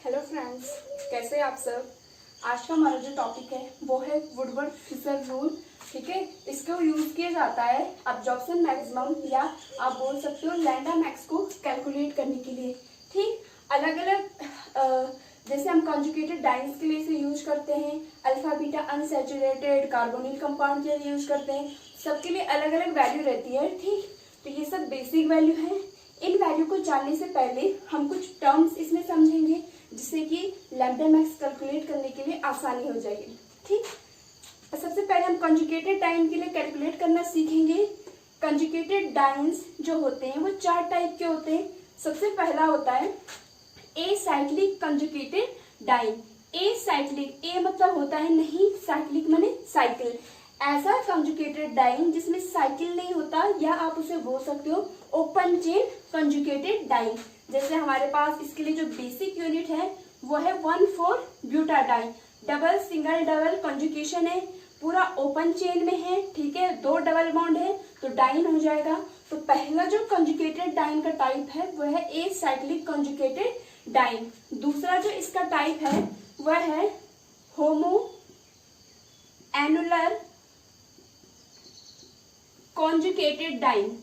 Hello friends, कैसे आप सब। आज का हमारा जो टॉपिक है वो है वुडवर्ड-फिशर रूल। ठीक है, इसको यूज किया जाता है अब्जॉर्प्शन मैक्सिमम या आप बोल सकते हो लैम्डा मैक्स को कैलकुलेट करने के लिए। ठीक, अलग अलग जैसे हम कॉन्जुगेटेड डाइन्स के लिए इसे यूज करते हैं, alpha beta unsaturated carbonyl compound के लिए यूज करते हैं, सबके लिए अलग अलग वैल्यू रहती है। ठीक, तो ये सब बेसिक वैल्यू है। इन वैल्यू को जानने से पहले हम कुछ टर्म्स इसमें समझेंगे जिससे कि लैम्डा मैक्स कैलकुलेट करने के लिए आसानी हो जाएगी। ठीक, सबसे पहले हम कंजुगेटेड डाइन के लिए कैलकुलेट करना सीखेंगे। कंजुगेटेड डाइन्स जो होते हैं वो 4 टाइप के होते हैं। सबसे पहला होता है एसाइक्लिक कंजुगेटेड डाइन। एसाइक्लिक, ए मतलब होता है नहीं, साइक्लिक माने साइकिल। ऐसा कंजुगेटेड डाइन जिसमें साइकिल नहीं होता, या आप उसे बोल सकते हो ओपन चेन कंजुगेटेड डाइन। जैसे हमारे पास इसके लिए जो बेसिक यूनिट है वो है 1,4-ब्यूटाडाइन। डबल सिंगल डबल कंजुगेशन है, पूरा ओपन चेन में है। ठीक है, 2 डबल बॉन्ड है तो डाइन हो जाएगा। तो पहला जो कंजुगेटेड डाइन का टाइप है वो है एसाइक्लिक कंजुगेटेड डाइन। दूसरा जो इसका टाइप है वह है होमो एनुलर कॉन्जुगेटेड डाइन।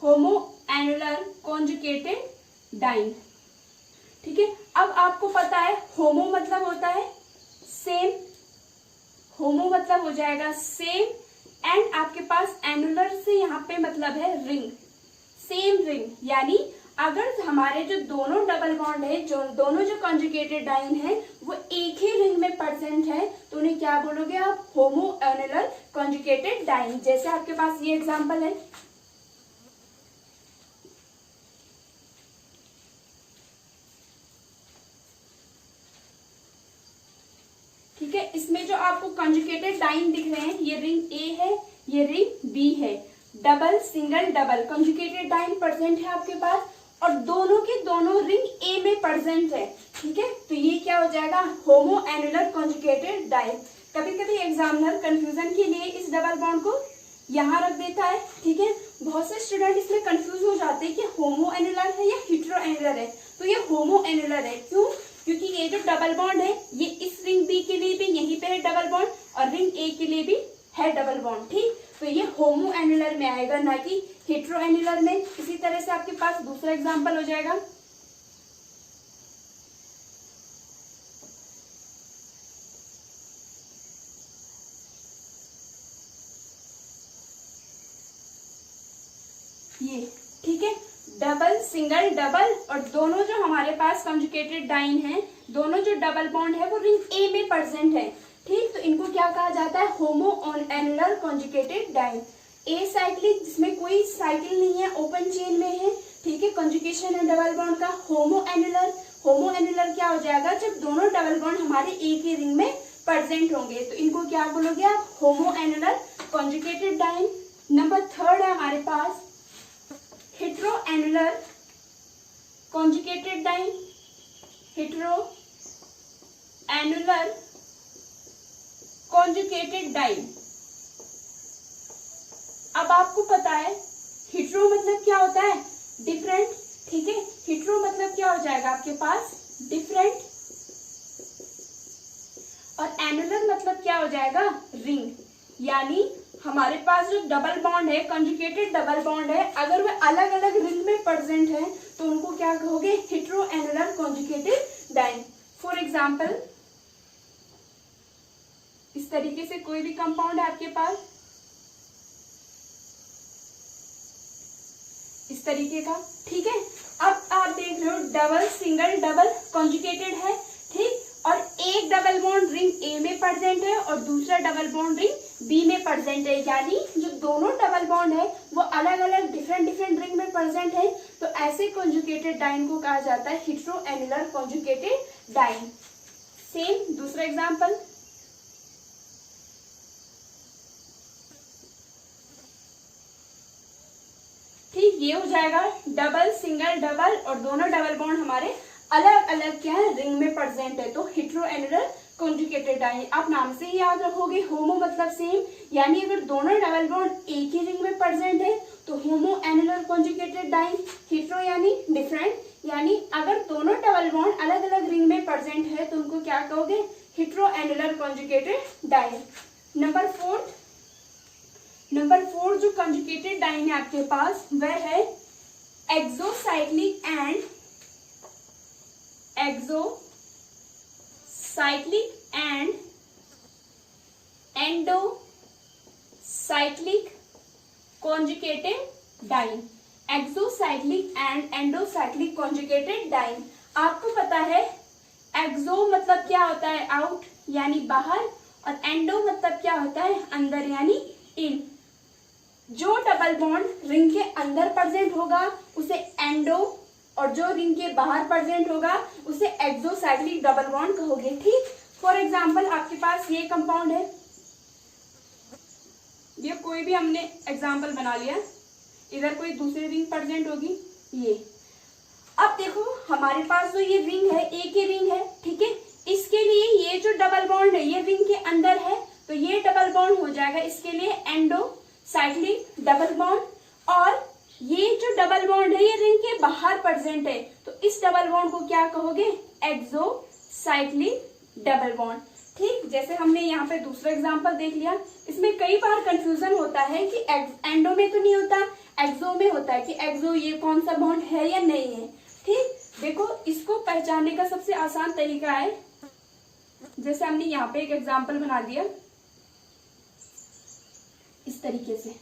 होमो एनुलर कॉन्जुगेटेड डाइन। ठीक है, अब आपको पता है होमो मतलब होता है सेम, होमो मतलब हो जाएगा सेम, एंड आपके पास एनुलर से यहाँ पे मतलब है रिंग, सेम रिंग। यानी अगर हमारे जो दोनों डबल बॉन्ड है, जो दोनों जो कॉन्जुगेटेड डाइन है वो एक ही रिंग में प्रेजेंट है तो उन्हें क्या बोलोगे आप, होमो एनुलर कॉन्जुगेटेड डाइन। जैसे आपके पास ये एग्जांपल है, ठीक है, इसमें जो आपको कंजुगेटेड डाइन दिख रहे हैं ये रिंग ए है, ये रिंग बी है। Double single double conjugated diene present है आपके पास और दोनों के दोनों रिंग ए में प्रेजेंट है। ठीक है, तो ये क्या हो जाएगा, होमो एनुलर कंजुगेटेड डाइन। कभी कभी एग्जामिनर कंफ्यूजन के लिए इस डबल बॉन्ड को यहाँ रख देता है। ठीक है, बहुत से स्टूडेंट इसमें कंफ्यूज हो जाते हैं कि होमो एनुलर है या हेटेरो एनुलर है। तो ये होमो एनुलर है, क्यों, क्योंकि ये जो डबल बॉन्ड है ये इस रिंग बी के लिए भी यहीं पे है डबल बॉन्ड और रिंग ए के लिए भी है डबल बॉन्ड। ठीक, तो ये होमो एनुलर में आएगा, ना कि हेटेरो एनुलर में। इसी तरह से आपके पास दूसरा एग्जांपल हो जाएगा, ये। ठीक है, डबल सिंगल डबल और दोनों जो हमारे पास कंजुगेटेड डाइन है, दोनों जो डबल बॉन्ड है वो रिंग ए में प्रेजेंट है। ठीक, तो इनको क्या कहा जाता है, homoannular conjugated diene. Acyclic जिसमें कोई साइकिल नहीं है, ओपन चेन में है। ठीक है, कंजुगेशन है डबल बॉन्ड का। होमो एनुलर, होमो एनुलर क्या हो जाएगा, जब दोनों डबल बॉन्ड हमारे एक ही रिंग में प्रेजेंट होंगे तो इनको क्या बोलोगे आप, homoannular conjugated diene. Number 3 है हमारे पास hetero annular conjugated diene. Hetero annular conjugated diene. अब आपको पता है हेटेरो मतलब क्या होता है, डिफरेंट। ठीक है, हेटेरो मतलब क्या हो जाएगा आपके पास, डिफरेंट, और एनुलर मतलब क्या हो जाएगा, रिंग। यानी हमारे पास जो डबल बॉन्ड है, कंजुगेटेड डबल बॉन्ड है, अगर वे अलग अलग रिंग में प्रेजेंट है तो उनको क्या कहोगे, hetero annular conjugated diene. For example इस तरीके से कोई भी कंपाउंड है आपके पास, इस तरीके का। ठीक है, अब आप देख रहे हो डबल सिंगल डबल कंजुगेटेड है। ठीक, और एक डबल बॉन्ड रिंग ए में प्रेजेंट है और दूसरा डबल बॉन्ड रिंग बी में प्रेजेंट है। यानी जो दोनों डबल बॉन्ड है वो अलग अलग डिफरेंट डिफरेंट रिंग में प्रेजेंट है। तो ऐसे कंजुगेटेड डाइन को कहा जाता है hetero annular conjugated diene. Same दूसरा एग्जांपल, ठीक, ये हो जाएगा डबल सिंगल डबल और दोनों डबल बॉन्ड हमारे अलग अलग क्या है, रिंग में प्रेजेंट है, तो हेटेरो एनुलर कंजुगेटेड डाइन। आप नाम से ही याद रखोगे, होमो मतलब सेम, यानी अगर दोनों डबल बॉन्ड एक ही रिंग में प्रेजेंट है तो होमो एनुलर कंजुगेटेड डाइन। हेटेरो यानी डिफरेंट, यानी अगर दोनों डबल बॉन्ड अलग अलग रिंग में प्रेजेंट है तो उनको क्या कहोगे, heteroannular conjugated diene. Number four जो कॉन्जुगेटेड डाइन है आपके पास वह है exocyclic and endocyclic conjugated diene. Exocyclic and endocyclic conjugated diene. आपको पता है एक्सो मतलब क्या होता है, आउट यानी बाहर, और एंडो मतलब क्या होता है, अंदर यानी इन। जो डबल बॉन्ड रिंग के अंदर प्रेजेंट होगा उसे एंडो, और जो रिंग के बाहर प्रेजेंट होगा उसे एक्सोसाइक्लिक डबल बॉन्ड कहोगे। ठीक, फॉर एग्जांपल आपके पास ये कंपाउंड है, ये कोई भी हमने एग्जांपल बना लिया, इधर कोई दूसरी रिंग प्रेजेंट होगी ये। अब देखो हमारे पास जो ये रिंग है, ए की रिंग है, ठीक है, इसके लिए ये जो डबल बॉन्ड है ये रिंग के अंदर है तो ये डबल बॉन्ड हो जाएगा इसके लिए एंडोसाइक्लिक डबल बॉन्ड, और ये जो डबल बॉन्ड है ये रिंग के बाहर प्रेजेंट है तो इस डबल बॉन्ड को क्या कहोगे, एक्सोसाइक्लिक डबल बॉन्ड। ठीक, जैसे हमने यहाँ पे दूसरा एग्जांपल देख लिया, इसमें कई बार कंफ्यूजन होता है कि एंडो में तो नहीं होता, एक्सो में होता है कि एक्सो ये कौन सा बॉन्ड है या नहीं है। ठीक, देखो इसको पहचानने का सबसे आसान तरीका है, जैसे हमने यहाँ पे एक एग्जांपल बना दिया इस तरीके से।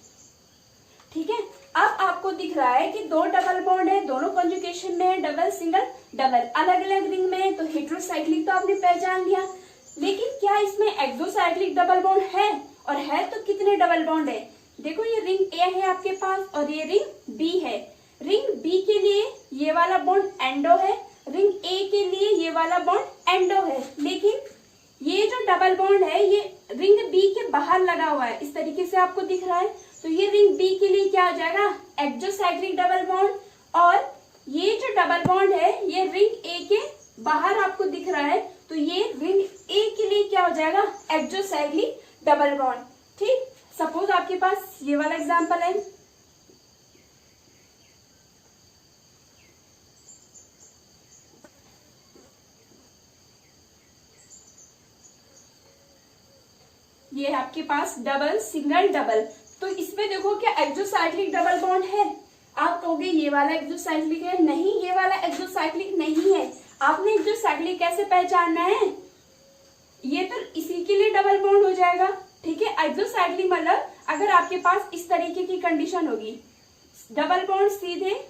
ठीक है, अब आपको दिख रहा है कि दो डबल बॉन्ड है, दोनों कॉन्जुगेशन में है, डबल सिंगल डबल, अलग अलग रिंग में है, तो हेटेरोसाइक्लिक तो आपने पहचान लिया। लेकिन क्या इसमें एक्सोसाइक्लिक डबल बॉन्ड है, और है तो कितने डबल बॉन्ड है, देखो ये रिंग ए है आपके पास और ये रिंग बी है। रिंग बी के लिए ये वाला बॉन्ड एंडो है, रिंग ए के लिए ये वाला बॉन्ड एंडो है, लेकिन ये जो डबल बॉन्ड है ये रिंग बी के बाहर लगा हुआ है, इस तरीके से आपको दिख रहा है, तो ये रिंग बी के लिए क्या हो जाएगा, एक्सोसाइक्लिक डबल बॉन्ड, और ये जो डबल बॉन्ड है ये रिंग ए के बाहर आपको दिख रहा है तो ये रिंग ए के लिए क्या हो जाएगा, एक्सोसाइक्लिक डबल बॉन्ड। ठीक, सपोज आपके पास ये वाला एग्जांपल है, ये है आपके पास डबल सिंगल डबल, तो इसमें देखो क्या एक्सोसाइक्लिक डबल बॉन्ड है, आप कहोगे ये वाला एक्सोसाइक्लिक है, नहीं ये वाला एक्सोसाइक्लिक नहीं है। आपने एक्सोसाइक्लिक कैसे पहचानना है, ये तो इसी के लिए डबल बॉन्ड हो जाएगा। ठीक है, एक्सोसाइक्लिक मतलब अगर आपके पास इस तरीके की कंडीशन होगी, डबल बॉन्ड सीधे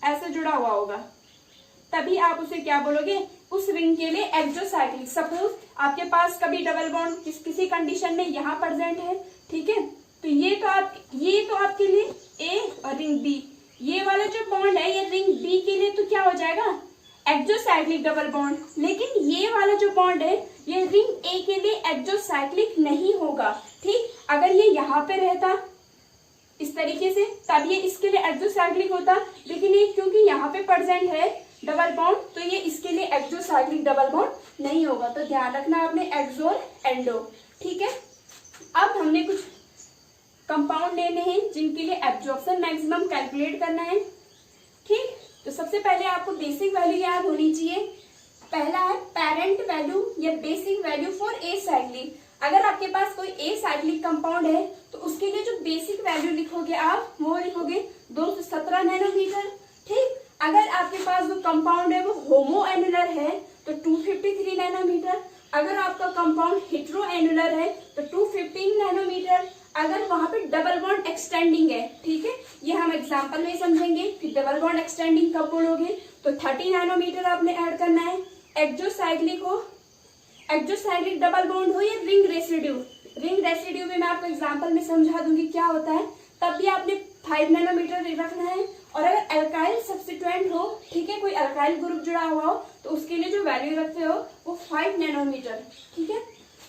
ऐसे जुड़ा हुआ होगा, तभी आप उसे क्या बोलोगे, उस रिंग के लिए एक्सोसाइक्लिक। सपोज आपके पास कभी डबल बॉन्ड किसी कंडीशन में यहाँ प्रेजेंट है, ठीक है, तो ये तो आपके लिए ए और रिंग बी, ये वाला जो बॉन्ड है ये रिंग बी के लिए तो क्या हो जाएगा, एक्सोसाइक्लिक डबल बॉन्ड। लेकिन ये वाला जो बॉन्ड है ये रिंग ए के लिए एक्सोसाइक्लिक नहीं होगा। ठीक, अगर ये यहाँ पे रहता इस तरीके से तब ये इसके लिए एक्सोसाइक्लिक होता, लेकिन ये क्योंकि यहाँ पे प्रेजेंट है डबल बॉन्ड तो ये इसके लिए एक्सोसाइक्लिक डबल बॉन्ड नहीं होगा। तो ध्यान रखना आपने एक्सो और एंडो। ठीक है, अब हमने कुछ कंपाउंड लेने हैं जिनके लिए एब्जॉर्प्शन मैक्सिमम कैलकुलेट करना है। ठीक, तो सबसे पहले आपको बेसिक वैल्यू याद होनी चाहिए। पहला है पेरेंट वैल्यू या basic value for a cyclic. अगर आपके पास कोई ए साइक्लिक कंपाउंड है तो उसके लिए जो बेसिक वैल्यू लिखोगे आप वो लिखोगे 217 नैनोमीटर। ठीक, अगर आपके पास जो कंपाउंड है वो होमो एनुलर है तो 253 नैनोमीटर। अगर आपका कंपाउंड हेटेरो एनुलर है तो 215 नैनोमीटर। अगर वहां पे डबल बॉन्ड एक्सटेंडिंग है, ठीक है, ये हम एग्जांपल में समझेंगे कि डबल बॉन्ड एक्सटेंडिंग कब बोलोगे, तो 30 नैनोमीटर आपने ऐड करना है। एक्सोसाइक्लिक हो, एक्सोसाइक्लिक डबल बॉन्ड हो या रिंग रेसिड्यू, रिंग रेसिड्यू में मैं आपको एग्जांपल में समझा दूंगी क्या होता है, तब भी आपने 5 नैनोमीटर रखना है। और अगर अल्काइल सब्स्टिट्यूएंट हो, ठीक है, कोई अल्काइल ग्रुप जुड़ा हुआ हो तो उसके लिए जो वैल्यू रखते हो वो 5 नैनोमीटर। ठीक है,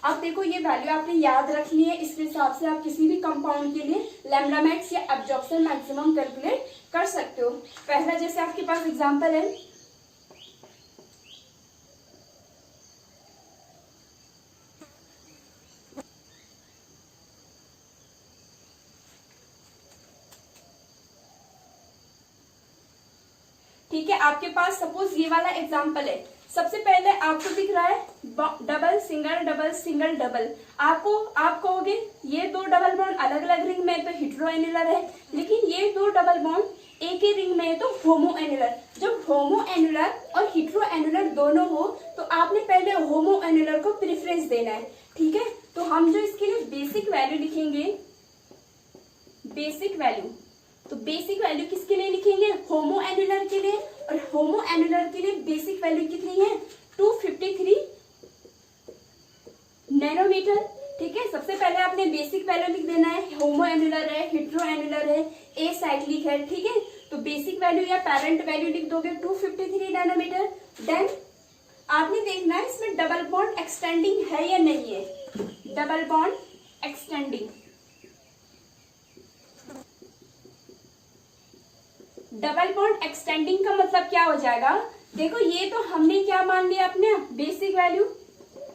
अब देखो ये वैल्यू आपने याद रखनी है, इसके हिसाब से आप किसी भी कंपाउंड के लिए लैम्डा मैक्स या एब्जॉर्प्शन मैक्सिमम कैलकुलेट कर सकते हो। पहला जैसे आपके पास एग्जांपल है, ठीक है, आपके पास सपोज ये वाला एग्जाम्पल है, सबसे पहले आपको दिख रहा है double single double single double, आप कहोगे ये दो डबल बॉन्ड अलग अलग रिंग में तो हेटेरो एनुलर है, लेकिन ये दो डबल बॉन्ड एक ही रिंग में है तो होमो एनुलर। जब होमो एनुलर और हेटेरो एनुलर दोनों हो तो आपने पहले होमो एनुलर को प्रेफरेंस देना है, ठीक है। तो हम जो इसके लिए बेसिक वैल्यू लिखेंगे, बेसिक वैल्यू, तो बेसिक वैल्यू किसके लिए लिखेंगे, होमो एनुलर के लिए, और होमो एनुलर के लिए बेसिक वैल्यू कितनी है 253 नैनोमीटर, ठीक है। सबसे पहले आपने बेसिक वैल्यू लिख देना है, होमो एनुलर है, हेटेरो एनुलर है, ए साइक्लिक है, ठीक है। तो बेसिक वैल्यू या पेरेंट वैल्यू लिख दोगे 253 नैनोमीटर। देन आपने देखना है इसमें डबल बॉन्ड एक्सटेंडिंग है या नहीं है, double bond extending, double bond extending का मतलब क्या हो जाएगा, देखो ये तो हमने क्या मान लिया अपने basic value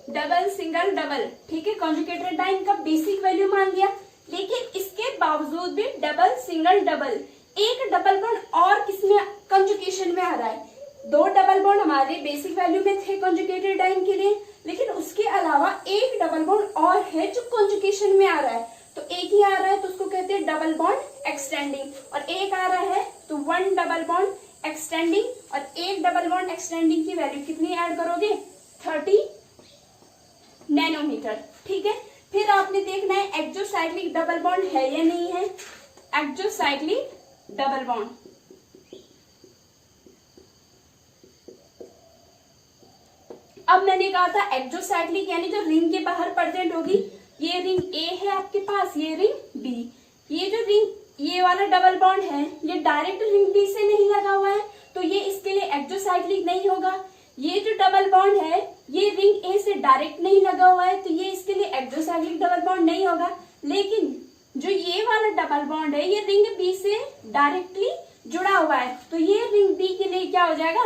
double single double, ठीक है, कॉन्जुगेटेड डाइन का बेसिक वैल्यू मान लिया, लेकिन इसके बावजूद भी डबल सिंगल डबल एक डबल बॉन्ड और किसमें कंजुगेशन में आ रहा है, दो डबल बॉन्ड हमारे बेसिक वैल्यू में थे कॉन्जुगेटेड डाइन के लिए, लेकिन उसके अलावा एक डबल बॉन्ड और है जो कंजुगेशन में आ रहा है, तो एक ही आ रहा है तो उसको कहते हैं डबल बॉन्ड एक्सटेंडिंग, और एक आ रहा है तो वन डबल बॉन्ड एक्सटेंडिंग, और एक डबल बॉन्ड एक्सटेंडिंग की वैल्यू कितनी ऐड करोगे 30 नैनोमीटर, ठीक है। फिर आपने देखना है एक्सोसाइक्लिक डबल बॉन्ड है या नहीं है, एक्सोसाइक्लिक डबल बॉन्ड, अब मैंने कहा था एक्सोसाइक्लिक यानी जो रिंग के बाहर प्रेजेंट होगी, ये रिंग ए है आपके पास, ये रिंग बी, ये जो रिंग ये वाला डबल बॉन्ड है ये डायरेक्ट रिंग बी से नहीं लगा हुआ है तो ये इसके लिए एक्सोसाइक्लिक नहीं होगा। ये जो डबल बॉन्ड है ये रिंग ए से डायरेक्ट नहीं लगा हुआ है तो ये इसके लिए एक्सोसाइक्लिक डबल बॉन्ड नहीं होगा। लेकिन जो ये वाला डबल बॉन्ड है ये रिंग बी से डायरेक्टली जुड़ा हुआ है तो ये रिंग बी के लिए क्या हो जाएगा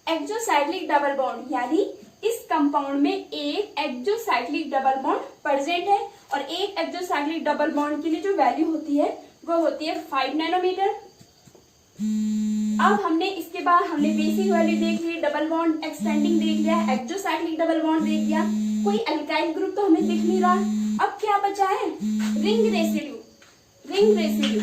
एक्सोसाइक्लिक डबल बॉन्ड, यानी इस कंपाउंड में एक एक्सोसाइक्लिक डबल बॉन्ड प्रेजेंट है और एक एक्सोसाइक्लिक डबल बॉन्ड के लिए जो वैल्यू होती है वो होती है 5 नैनोमीटर। अब हमने इसके बाद हमने बेसिक वैल्यू देख ली, डबल बॉन्ड एक्सटेंडिंग देख लिया, एक्सोसाइक्लिक डबल बॉन्ड देख लिया, कोई अल्काइल ग्रुप तो हमें दिख नहीं रहा। अब क्या बचा है ring residue, ring residue,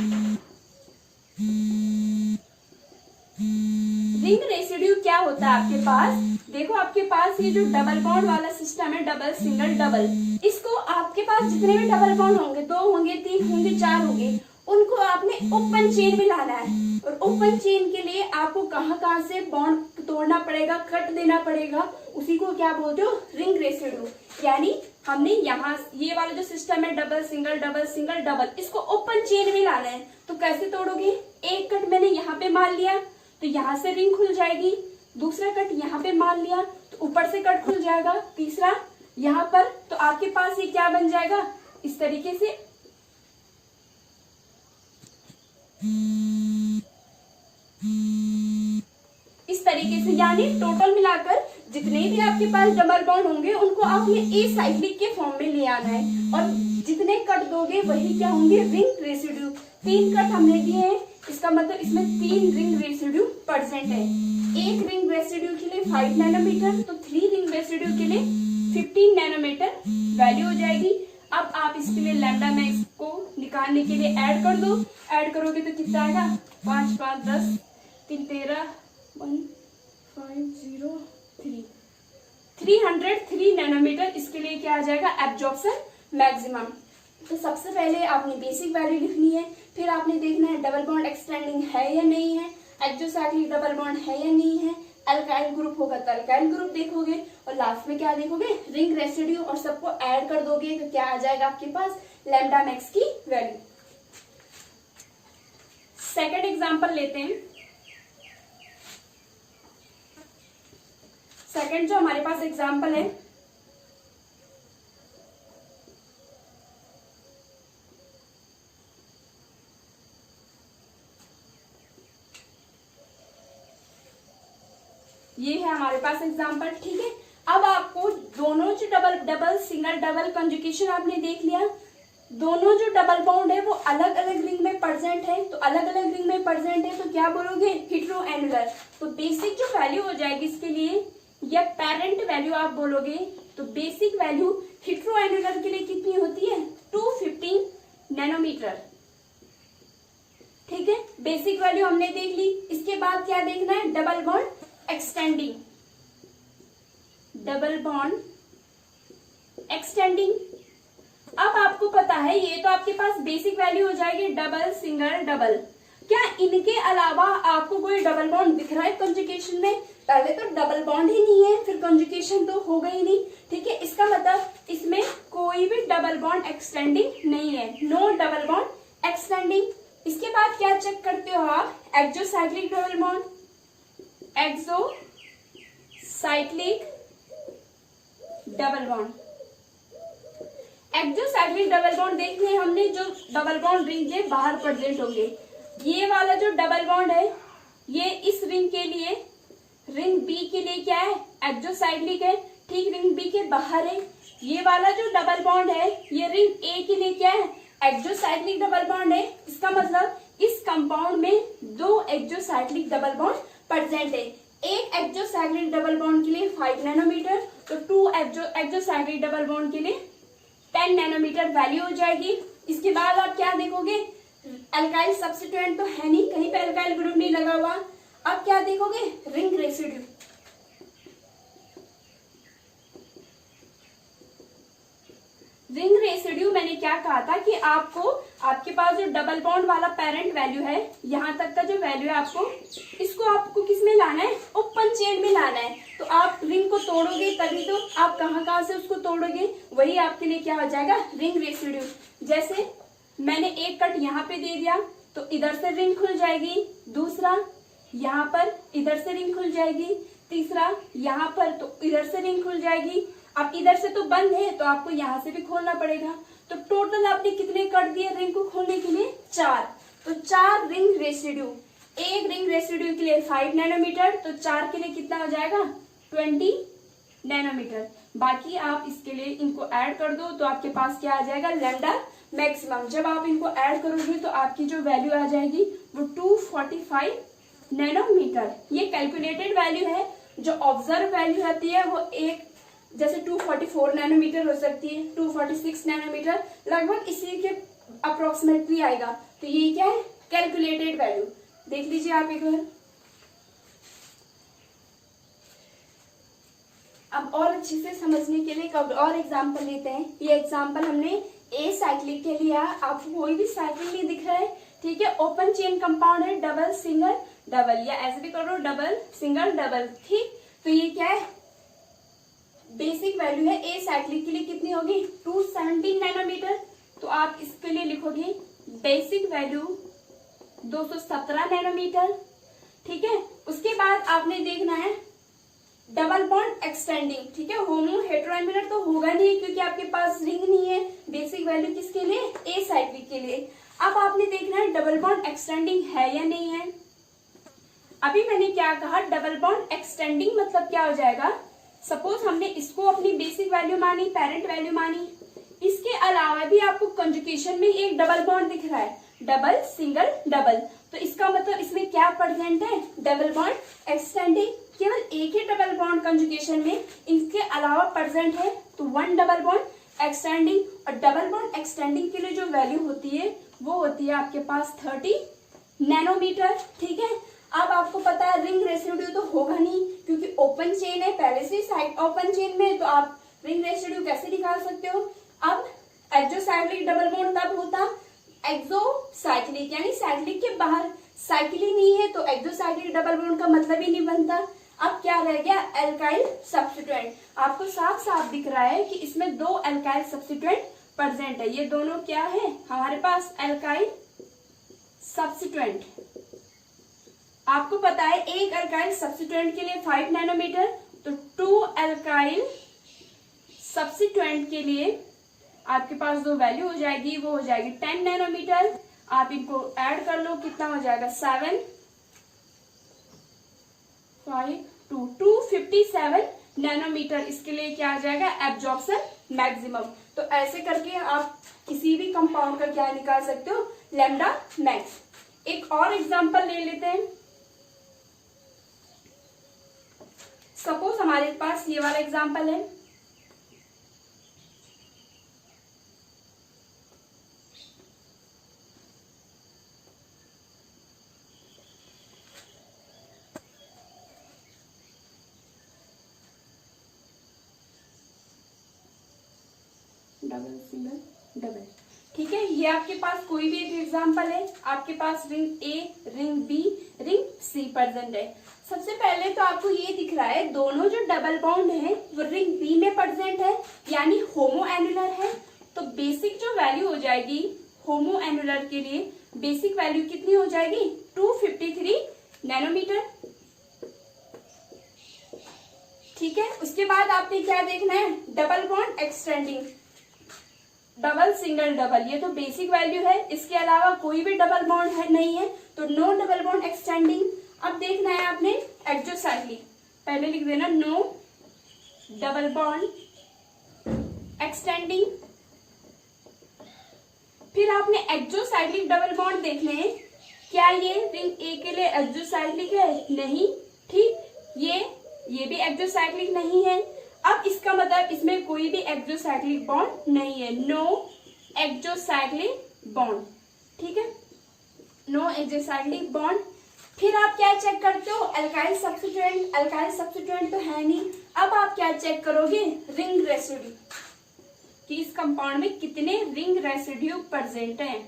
ring residue क्या होता है आपके पास, देखो आपके पास ये जो डबल बॉन्ड वाला सिस्टम है डबल सिंगल डबल, इसको आपके पास जितने भी डबल बॉन्ड होंगे 2 होंगे 3 होंगे 4 होंगे उनको आपने ओपन चेन में लाना है और ओपन चेन के लिए आपको कहाँ से बॉन्ड तोड़ना पड़ेगा, कट देना पड़ेगा, उसी को क्या बोलते हो रिंग रेसिड्यू। यानी हमने यहाँ ये वाला जो सिस्टम है double single double single double इसको ओपन चेन में लाना है तो कैसे तोड़ोगे, एक कट मैंने यहाँ पे मार लिया तो यहाँ से रिंग खुल जाएगी, दूसरा कट यहाँ पे मार लिया तो ऊपर से कट खुल जाएगा, तीसरा यहाँ पर, तो आपके पास ये क्या बन जाएगा इस तरीके से इस तरीके से, यानी टोटल मिलाकर जितने भी आपके पास डबल बॉन्ड होंगे उनको आपने ए साइक्लिक के फॉर्म में ले आना है और जितने कट दोगे वही क्या होंगे रिंग रेसिड्यू। 3 कट हमने दिए हैं इसका मतलब इसमें 3 रिंग रेसिड्यू प्रेजेंट है। एक रिंग रेसिड्यू के लिए 5 नैनोमीटर तो 3 रिंग रेसिड्यू के लिए 15 नैनोमीटर वैल्यू हो जाएगी। अब आप इसके लिए लैम्डा मैक्स को निकालने के लिए ऐड कर दो, ऐड करोगे तो कितना आएगा 5 5 10 3 13 1503 303 नैनोमीटर, इसके लिए क्या आ जाएगा एब्जॉर्प्शन मैक्सिमम। तो सबसे पहले आपने बेसिक वैल्यू लिखनी है, फिर आपने देखना है डबल बॉन्ड एक्सटेंडिंग है या नहीं है, एक्सोसाइक्लिक डबल बॉन्ड है या नहीं है, अल्काइल ग्रुप होगा तो अल्काइल ग्रुप देखोगे और लास्ट में क्या देखोगे रिंग रेसिड्यू और सबको ऐड कर दोगे तो क्या आ जाएगा आपके पास लैम्डा मैक्स की वैल्यू। सेकंड एग्जांपल लेते हैं। सेकंड जो हमारे पास एग्जांपल है ये है हमारे पास एग्जांपल, ठीक है। अब आपको दोनों जो double double single double conjugation आपने देख लिया, दोनों जो डबल बॉन्ड है वो अलग अलग रिंग में प्रेजेंट है, तो अलग अलग रिंग में प्रेजेंट है तो क्या बोलोगे, हेटेरो एनुलर। तो बेसिक जो वैल्यू हो जाएगी इसके लिए, या पेरेंट वैल्यू आप बोलोगे, तो बेसिक वैल्यू हेटेरो एनुलर के लिए कितनी होती है, 215 नैनोमीटर। ठीक है, बेसिक वैल्यू हमने देख ली। इसके बाद क्या देखना है, double bond extending. Double bond extending, अब आपको पता है ये तो आपके पास बेसिक वैल्यू हो जाएगी, डबल सिंगल डबल। क्या इनके अलावा आपको कोई डबल बॉन्ड दिख रहा है कंजुगेशन में? पहले तो डबल बॉन्ड ही नहीं है, फिर कंजुगेशन तो होगा ही नहीं। ठीक है, इसका मतलब इसमें कोई भी डबल बॉन्ड एक्सटेंडिंग नहीं है, नो डबल बॉन्ड एक्सटेंडिंग। इसके बाद क्या चेक करते हो आप, exocyclic double bond. Exocyclic double bond, exocyclic double bond देखने हमने जो डबल बॉन्ड रिंग के बाहर प्रेजेंट होंगे। ये वाला जो डबल बॉन्ड है ये इस रिंग के लिए, रिंग बी के लिए क्या है, एक्सोसाइक्लिक है। ठीक, रिंग बी के बाहर है। ये वाला जो डबल बॉन्ड है ये रिंग ए के लिए क्या है, एक्सोसाइक्लिक डबल बॉन्ड है। इसका मतलब इस कंपाउंड में दो एक्सोसाइक्लिक डबल बॉन्ड प्रेजेंट है। एक एक्सोसाइक्लिक डबल बॉन्ड के लिए 5 नैनोमीटर, तो 2 एक्सोसाइक्लिक डबल बॉन्ड के लिए 10 नैनोमीटर वैल्यू हो जाएगी। इसके बाद आप क्या देखोगे, अल्काइल सब्स्टिट्यूएंट तो है नहीं, कहीं पे अल्काइल ग्रुप नहीं लगा हुआ। अब क्या देखोगे, रिंग रेसिड्यू। रिंग रेसिड्यू मैंने क्या कहा था कि आपको, आपके पास जो डबल बॉन्ड वाला पेरेंट वैल्यू है, यहाँ तक का जो वैल्यू है आपको, इसको आपको किस में लाना है, ओपन चेन में लाना है। तो आप रिंग को तोड़ोगे तभी तो, आप कहाँ से उसको तोड़ोगे, वही आपके लिए क्या हो जाएगा, रिंग रेसिड्यू। जैसे मैंने एक कट यहाँ पे दे दिया तो इधर से रिंग खुल जाएगी, दूसरा यहाँ पर इधर से रिंग खुल जाएगी, तीसरा यहाँ पर तो इधर से रिंग खुल जाएगी। अब इधर से तो बंद है तो आपको यहाँ से भी खोलना पड़ेगा। तो टोटल आपने कितने कट दिए रिंग को खोलने के लिए, 4। तो 4 रिंग रेसिड्यू। एक रिंग रेसिड्यू के लिए 5 नैनोमीटर, तो 4 के लिए कितना हो जाएगा, 20 नैनोमीटर। बाकी आप इसके लिए इनको ऐड कर दो तो आपके पास क्या आ जाएगा, लैम्डा मैक्सिमम। जब आप इनको ऐड करोगे तो आपकी जो वैल्यू आ जाएगी वो 245 नैनोमीटर। ये कैलकुलेटेड वैल्यू है। जो ऑब्जर्व वैल्यू आती है वो एक, जैसे 244 नैनोमीटर हो सकती है, 246 नैनोमीटर, लगभग इसी के अप्रोक्सीमेटली आएगा। तो ये क्या है, कैलकुलेटेड वैल्यू। देख लीजिए आप एक बार। अब और अच्छे से समझने के लिए एक और एग्जाम्पल लेते हैं। ये एग्जाम्पल हमने ए साइक्लिक के लिए, आपको कोई भी साइकिल नहीं दिख रहा है, ठीक है, ओपन चेन कंपाउंड है, डबल सिंगल डबल, या ऐसे भी करो डबल सिंगल डबल। ठीक, तो ये क्या है, बेसिक वैल्यू है ए साइक्लिक के लिए कितनी होगी, 217 नैनोमीटर। तो आप इसके लिए लिखोगे बेसिक वैल्यू 217 नैनोमीटर। ठीक है, उसके बाद आपने देखना है डबल बॉन्ड एक्सटेंडिंग। ठीक है, होमो हेटेरोएनुलर तो होगा नहीं क्योंकि आपके पास रिंग नहीं है। बेसिक वैल्यू किसके लिए, ए साइक्लिक के लिए। अब आपने देखना है डबल बॉन्ड एक्सटेंडिंग है या नहीं है। अभी मैंने क्या कहा, डबल बॉन्ड एक्सटेंडिंग मतलब क्या हो जाएगा, सपोज हमने इसको अपनी बेसिक वैल्यू मानी, पेरेंट वैल्यू मानी, इसके अलावा भी आपको कंजुगेशन में एक डबल बॉन्ड दिख रहा है, डबल सिंगल डबल, तो इसका मतलब इसमें क्या प्रेजेंट है, डबल बॉन्ड एक्सटेंडिंग। केवल एक ही डबल बॉन्ड कंजुगेशन में, इसके अलावा प्रेजेंट है तो 1 डबल बॉन्ड एक्सटेंडिंग। और डबल बॉन्ड एक्सटेंडिंग के लिए जो वैल्यू होती है वो होती है आपके पास 30 नैनोमीटर। ठीक है, अब आपको पता है रिंग रेसिड्यू तो होगा नहीं क्योंकि ओपन चेन है, पहले से साइड ओपन चेन में, तो आप रिंग रेसिड्यू कैसे निकाल सकते हो। अब एक्सोसाइक्लिक डबल बॉन्ड तब होता, एक्सोसाइक्लिक यानी साइक्लिक के बाहर, साइकिल ही नहीं है तो एक्सोसाइक्लिक डबल बॉन्ड का मतलब ही नहीं बनता। अब क्या रह गया, एल्काइल सब्स्टिट्यूएंट। आपको साफ साफ दिख रहा है कि इसमें 2 एल्काइल सब्स्टिट्यूएंट प्रेजेंट है। ये दोनों क्या है हमारे पास, एल्काइल सब्स्टिट्यूएंट। आपको पता है एक एल्काइल सब्स्टिट्यूएंट के लिए 5 नैनोमीटर, तो 2 एल्काइल सब्स्टिट्यूएंट के लिए आपके पास जो वैल्यू हो जाएगी वो हो जाएगी 10 नैनोमीटर। आप इनको ऐड कर लो, कितना हो जाएगा, 7 5 2 257 नैनोमीटर, इसके लिए क्या आ जाएगा, एब्जॉर्प्शन मैक्सिमम। तो ऐसे करके आप किसी भी कंपाउंड का क्या निकाल सकते हो, लैम्डा मैक्स। एक और एग्जांपल ले लेते हैं। सपोज हमारे पास ये वाला एग्जांपल है, डबल सिंगल डबल, ठीक है। ये आपके पास कोई भी एक एग्जांपल है, आपके पास ring A, ring B, ring C present है। सबसे पहले तो आपको ये दिख रहा है दोनों जो डबल बॉन्ड है वो रिंग बी में प्रेजेंट है, यानी होमो एनुलर है। तो बेसिक जो वैल्यू हो जाएगी होमो एनुलर के लिए, बेसिक वैल्यू कितनी हो जाएगी, 253 नैनोमीटर, ठीक है। उसके बाद आपने क्या देखना है, double bond extending, double single double, ये तो बेसिक वैल्यू है, इसके अलावा कोई भी डबल बॉन्ड है नहीं है, तो नो डबल बॉन्ड एक्सटेंडिंग। अब देखना है आपने एक्सोसाइक्लिक, पहले लिख देना नो डबल बॉन्ड एक्सटेंडिंग। फिर आपने एक्सोसाइक्लिक डबल बॉन्ड देखने हैं, क्या ये रिंग ए के लिए एक्सोसाइक्लिक है, नहीं, ठीक, ये भी एक्सोसाइक्लिक नहीं है। अब इसका मतलब इसमें कोई भी एक्सोसाइक्लिक बॉन्ड नहीं है, नो एक्सोसाइक्लिक बॉन्ड, ठीक है, नो एक्सोसाइक्लिक बॉन्ड। फिर आप क्या चेक करते हो, अल्काइल सब्स्टिट्यूएंट, अल्काइल सब्स्टिट्यूएंट तो है नहीं। अब आप क्या चेक करोगे, रिंग रेसिड्यू, कि इस कंपाउंड में कितने रिंग रेसिड्यू प्रेजेंट हैं,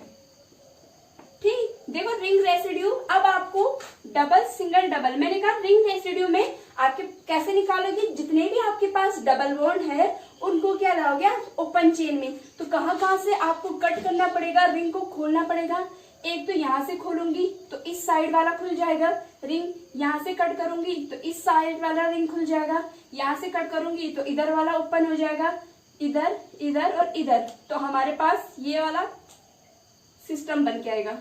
ठीक। देखो रिंग रेसिड्यू, अब आपको डबल सिंगल डबल, मैंने कहा रिंग रेसिड्यू में आपके कैसे निकालोगे, जितने भी आपके पास डबल बॉन्ड है उनको क्या लाओगे, ओपन चेन में। तो कहाँ से आपको कट करना पड़ेगा, रिंग को खोलना पड़ेगा। एक तो यहाँ से खोलूंगी तो इस साइड वाला खुल जाएगा रिंग, यहाँ से कट करूंगी तो इस साइड वाला रिंग खुल जाएगा, यहाँ से कट करूंगी तो इधर वाला ओपन हो जाएगा, इधर, इधर और इधर। तो हमारे पास ये वाला सिस्टम बन के आएगा,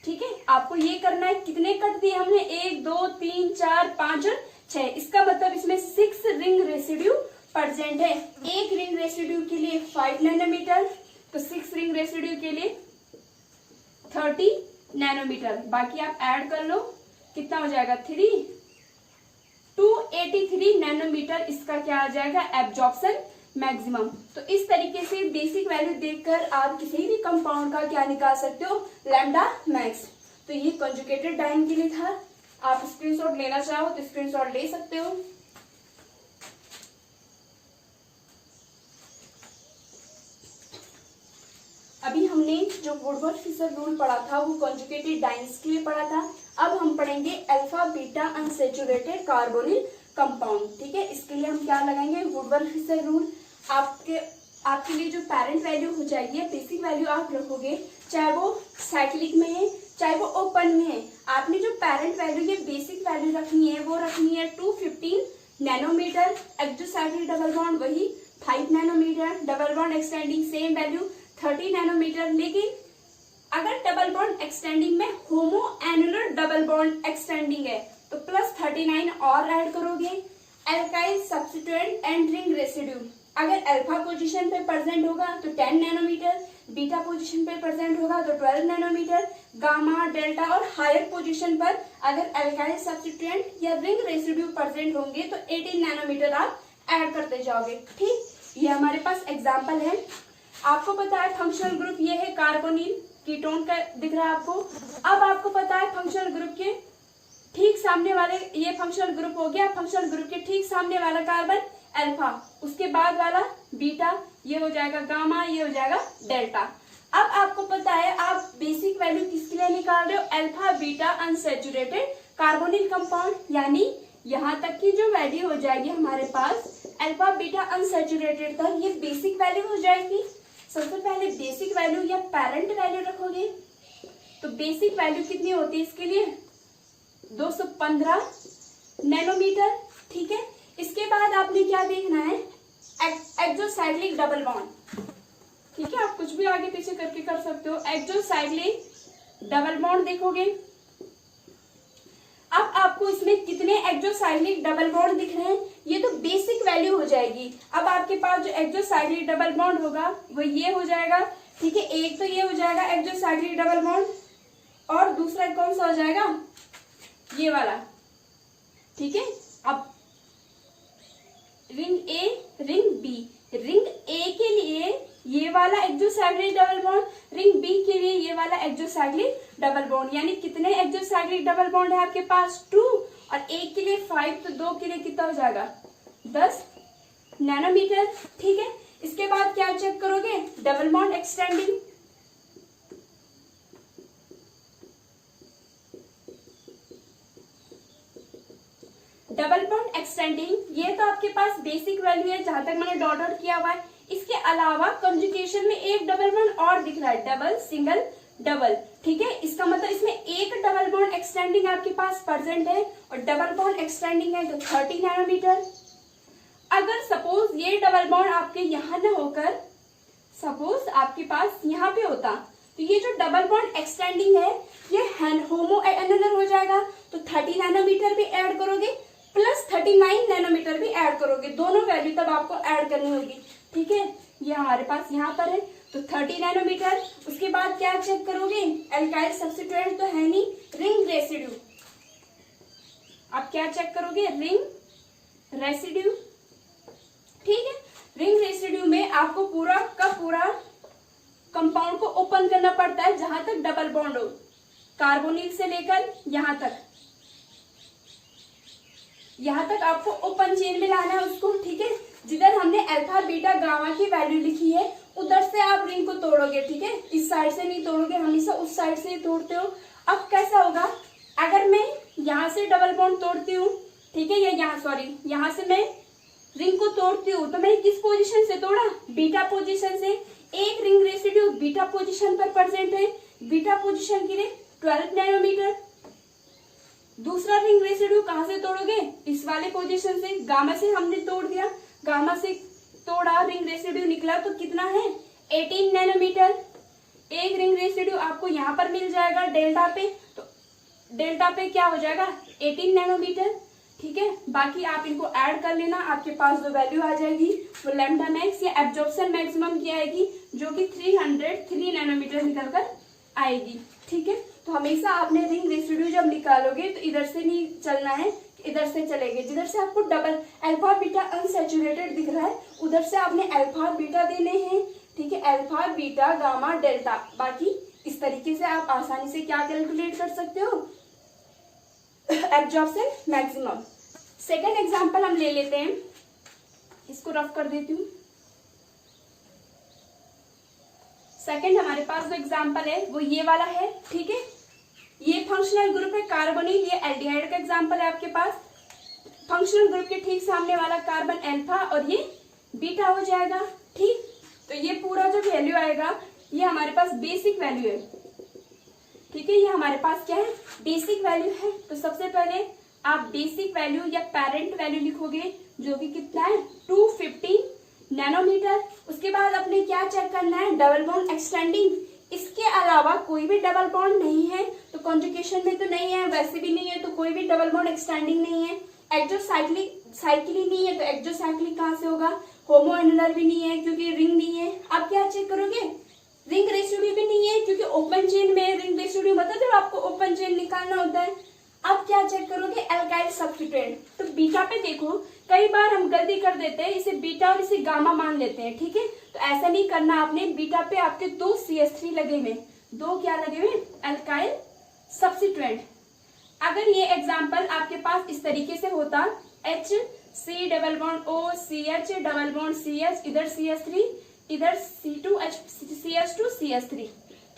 ठीक है। आपको ये करना है, कितने कट दिए हमने, 1 2 3 4 5 और 6, इसका मतलब इसमें 6 रिंग रेसिड्यू प्रेजेंट है। एक रिंग रेसिड्यू के लिए 5 नैनोमीटर, तो 6 रिंग रेसिड्यू के लिए 30 नैनोमीटर। बाकी आप ऐड कर लो, कितना हो जाएगा, 283 नैनोमीटर, इसका क्या आ जाएगा, एब्जॉर्प्शन मैक्सिमम। तो इस तरीके से बेसिक वैल्यू देखकर आप किसी भी कंपाउंड का क्या निकाल सकते हो, लैम्डा मैक्स। तो ये कंजुगेटेड डाइन के लिए था, आप स्क्रीनशॉट लेना चाहो तो स्क्रीनशॉट ले सकते हो। अभी हमने जो वुडवर्ड फिशर रूल पढ़ा था वो कंजुगेटेड डाइन्स के लिए पढ़ा था। अब हम पढ़ेंगे alpha beta unsaturated carbonyl compound, ठीक है। इसके लिए हम क्या लगाएंगे, वुडवर्ड फिशर रूल। आपके लिए जो पेरेंट वैल्यू हो जाएगी, बेसिक वैल्यू आप रखोगे, चाहे वो साइक्लिक में है चाहे वो ओपन में है। आपने जो पेरेंट वैल्यू या बेसिक वैल्यू रखनी है वो रखनी है 215 नैनोमीटर। एक्सोसाइक्लिक डबल बॉन्ड वही 5 nanometre, double bond extending same value 30 nanometre. लेकिन अगर डबल बॉन्ड एक्सटेंडिंग में homo annular double bond extending है तो प्लस 39 और ऐड करोगे। Alkyl substituent and ring residue, अगर अल्फा पोजीशन पे प्रेजेंट होगा तो 10 नैनोमीटर, बीटा पोजीशन पे प्रेजेंट होगा तो 12 नैनोमीटर, गामा, डेल्टा और हायर पोजीशन पर अगर अल्काइल सब्स्टिट्यूएंट या रिंग रेसिड्यू प्रेजेंट होंगे तो 18 नैनोमीटर आप ऐड करते जाओगे, ठीक। ये हमारे पास एग्जाम्पल है। आपको पता है फंक्शनल ग्रुप ये है कार्बोनिल, कीटोन का दिख रहा है आपको। अब आपको पता है फंक्शनल ग्रुप के ठीक सामने वाले, ये फंक्शनल ग्रुप हो गया, फंक्शनल ग्रुप के ठीक सामने वाला कार्बन अल्फा, उसके बाद वाला बीटा, ये हो जाएगा गामा, ये हो जाएगा डेल्टा। अब आपको पता है आप बेसिक वैल्यू किसके लिए निकाल रहे हो, alpha beta unsaturated carbonyl compound, यानी यहाँ तक की जो वैल्यू हो जाएगी हमारे पास अल्फा बीटा अनसैचुरेटेड तक, ये बेसिक वैल्यू हो जाएगी। सबसे पहले बेसिक वैल्यू या पेरेंट वैल्यू रखोगे तो बेसिक वैल्यू कितनी होती है इसके लिए 215 नैनोमीटर, ठीक है। इसके बाद आपने क्या देखना है, एक्सोसाइक्लिक डबल बॉन्ड, ठीक है। आप कुछ भी आगे पीछे करके कर सकते हो। एक्सोसाइक्लिक डबल बॉन्ड देखोगे, अब आपको इसमें कितने एक्सोसाइक्लिक डबल बॉन्ड दिख रहे हैं, जाएगी। अब आपके पास जो एक्सोसाइक्लिक डबल बॉन्ड होगा वो ये हो जाएगा, ठीक है। एक तो ये हो जाएगा एक्सोसाइक्लिक डबल बॉन्ड, और दूसरा कौन सा हो जाएगा, ये वाला, ठीक है। अब ring A, ring B, ring A के लिए ये वाला exocyclic double bond, ring B के लिए ये वाला एक्सोसाइक्लिक डबल बॉन्ड। यानी कितने एक्सोसाइक्लिक डबल बॉन्ड है आपके पास, 2, और एक के लिए 5, तो 2 के लिए कितना हो जाएगा, 10 नैनोमीटर, ठीक है। इसके बाद क्या चेक करोगे, double bond extending. Double bond extending ये तो आपके पास बेसिक वैल्यू है जहां तक मैंने डॉट आउट किया हुआ है। इसके अलावा कंजुगेशन में एक डबल बॉन्ड और दिख रहा है, डबल, सिंगल, डबल, ठीक है। इसका मतलब इसमें एक डबल बॉन्ड एक्सटेंडिंग आपके पास प्रेजेंट है, और डबल बॉन्ड एक्सटेंडिंग है तो 30 नैनोमीटर। अगर सपोज ये डबल बॉन्ड आपके यहाँ न होकर सपोज आपके पास यहाँ पे होता, तो ये जो डबल बॉन्ड एक्सटेंडिंग है ये होमो एनुलर हो जाएगा, तो 30 नैनोमीटर भी ऐड करोगे प्लस 39 नैनोमीटर भी ऐड करोगे, दोनों वैल्यू तब आपको ऐड करनी होगी, ठीक है। ये हमारे पास यहाँ पर है तो 30 नैनोमीटर। उसके बाद क्या चेक करोगे, एल्काइल सब्स्टिट्यूएंट तो है नहीं, रिंग रेसिड्यू। आप क्या चेक करोगे, रिंग रेसिड्यू, ठीक है। रिंग रेसिड्यू में आपको पूरा का पूरा कंपाउंड को ओपन करना पड़ता है जहां तक डबल बॉन्ड हो, कार्बोनिल से लेकर यहां तक आपको ओपन चेन में लाना है उसको, ठीक है। जिधर हमने अल्फा बीटा गामा की वैल्यू लिखी है उधर से आप रिंग को तोड़ोगे, ठीक है। इस साइड से नहीं तोड़ोगे, हमेशा उस साइड से ही तोड़ते हो। अब कैसा होगा, अगर मैं यहाँ से डबल बॉन्ड तोड़ती हूँ, ठीक है, या यहाँ से मैं रिंग को तोड़ती हूँ, तो मैंने किस पोजीशन से तोड़ा, बीटा पोजीशन से। एक रिंग रेसिड्यू बीटा पोजीशन पर प्रेजेंट है, बीटा पोजीशन के लिए 12 नैनोमीटर। दूसरा रिंग रेसिड्यू कहाँ से तोड़ोगे, इस वाले पोजीशन से, गामा से हमने तोड़ दिया, गामा से तोड़ा, रिंग रेसिड्यू निकला तो कितना है, 18 नैनोमीटर। एक रिंग रेसिड्यू आपको यहाँ पर मिल जाएगा डेल्टा पे, तो डेल्टा पे क्या हो जाएगा, 18 नैनोमीटर, ठीक है। बाकी आप इनको ऐड कर लेना, आपके पास जो वैल्यू आ जाएगी वो लैम्डा मैक्स या एब्जॉर्प्शन मैक्सिमम की आएगी, जो कि 303 नैनोमीटर निकल कर आएगी, ठीक है। तो हमेशा आपने रिंग रेसिड्यू जब निकालोगे तो इधर से नहीं चलना है, इधर से चलेंगे। जिधर से आपको डबल अल्फा बीटा अनसैचुरेटेड दिख रहा है उधर से आपने अल्फा बीटा देने हैं, ठीक है, अल्फा बीटा गामा डेल्टा। बाकी इस तरीके से आप आसानी से क्या कैलकुलेट कर सकते हो, एब्जॉर्प्शन मैक्सिमम। सेकेंड एग्जाम्पल हम ले लेते हैं, इसको रफ कर देती हूँ। सेकेंड हमारे पास जो एग्जाम्पल है वो ये वाला है, ठीक है। ये फंक्शनल ग्रुप है कार्बोनिल, ये एल्डिहाइड का एग्जाम्पल है आपके पास। फंक्शनल ग्रुप के ठीक सामने वाला कार्बन अल्फा और ये बीटा हो जाएगा, ठीक। तो ये पूरा जो वैल्यू आएगा ये हमारे पास बेसिक वैल्यू है, ठीक है। ये हमारे पास क्या है, बेसिक वैल्यू है। तो सबसे पहले आप बेसिक वैल्यू या पेरेंट वैल्यू लिखोगे जो कि कितना है, 250 नैनोमीटर। उसके बाद अपने क्या चेक करना है, डबल बॉन्ड एक्सटेंडिंग। इसके अलावा कोई भी डबल बॉन्ड नहीं है तो कॉन्जुगेशन में तो नहीं है, वैसे भी नहीं है तो कोई भी डबल बॉन्ड एक्सटेंडिंग नहीं है। एक्सोसाइक्लिक नहीं है तो एक्सोसाइक्लिक कहाँ से होगा, होमो एनुलर भी नहीं है क्योंकि रिंग नहीं है। आप क्या चेक करोगे, रिंग रेसिड्यू भी नहीं है क्योंकि ओपन चेन में रिंग रेसिड्यू बता जब आपको ओपन चेन निकालना होता है। अब क्या चेक करोगे, एल्काइल सब्स्टिट्यूएंट। तो बीटा पे देखो कई बार हम गलती कर देते हैं, इसे बीटा और इसे गामा मान लेते हैं, ठीक है। तो ऐसा नहीं करना आपने। बीटा पे आपके 2 CH3 लगे हुए, 2 क्या लगे हुए, एल्काइल सब्स्टिट्यूएंट। अगर ये एग्जाम्पल आपके पास इस तरीके से होता, HC double bond O CH double bond CH, इधर CH3 इधर CH2 CH3,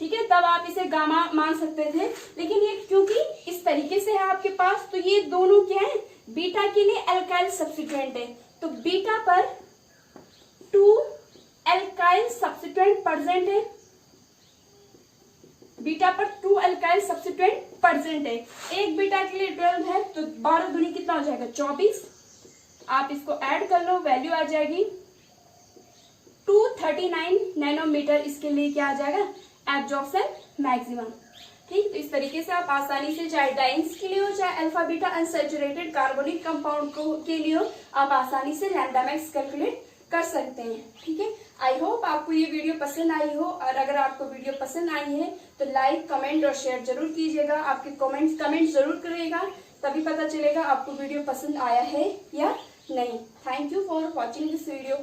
ठीक है, तब आप इसे गामा मान सकते थे। लेकिन ये क्योंकि इस तरीके से है आपके पास तो ये दोनों क्या है, बीटा के लिए एल्काइल सब्स्टिट्यूएंट है। तो बीटा पर 2 एल्काइल सब्स्टिट्यूएंट प्रेजेंट है, बीटा पर 2 एल्काइल सब्स्टिट्यूएंट प्रेजेंट है। एक बीटा के लिए 12 है तो 12 दूनी कितना हो जाएगा, 24। आप इसको ऐड कर लो, वैल्यू आ जाएगी 239 नैनोमीटर। इसके लिए क्या आ जाएगा, एब्जॉर्प्शन मैक्सिमम। ठीक। तो इस तरीके से आप आसानी से चाहे डाइंस के लिए हो चाहे alpha beta unsaturated carbonic compound के लिए हो, आप आसानी से लैम्डा मैक्स कैलकुलेट कर सकते हैं। ठीक है, आई होप आपको ये वीडियो पसंद आई हो, और अगर आपको वीडियो पसंद आई है तो लाइक कमेंट और शेयर जरूर कीजिएगा। आपके कमेंट जरूर करिएगा, तभी पता चलेगा आपको वीडियो पसंद आया है या नहीं। Thank you for watching this video.